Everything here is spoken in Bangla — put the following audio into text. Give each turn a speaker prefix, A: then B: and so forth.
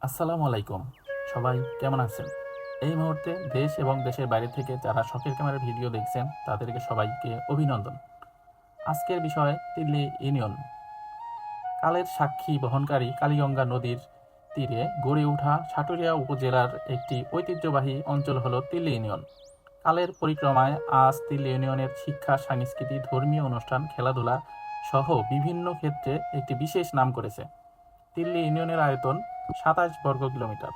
A: আসসালামু আলাইকুম। সবাই কেমন আছেন? এই মুহূর্তে দেশ এবং দেশের বাইরে থেকে যারা শখের ক্যামেরার ভিডিও দেখছেন তাদেরকে সবাইকে অভিনন্দন। আজকের বিষয় তিল্লি ইউনিয়ন। কালের সাক্ষী বহনকারী কালীগঙ্গা নদীর তীরে গড়ে ওঠা সাটুরিয়া উপজেলার একটি ঐতিহ্যবাহী অঞ্চল হল তিল্লি ইউনিয়ন। কালের পরিক্রমায় আজ তিল্লি ইউনিয়নের শিক্ষা, সংস্কৃতি, ধর্মীয় অনুষ্ঠান, খেলাধুলা সহ বিভিন্ন ক্ষেত্রে একটি বিশেষ নাম করেছে। তিল্লি ইউনিয়নের আয়তন ২৭ বর্গ কিলোমিটার।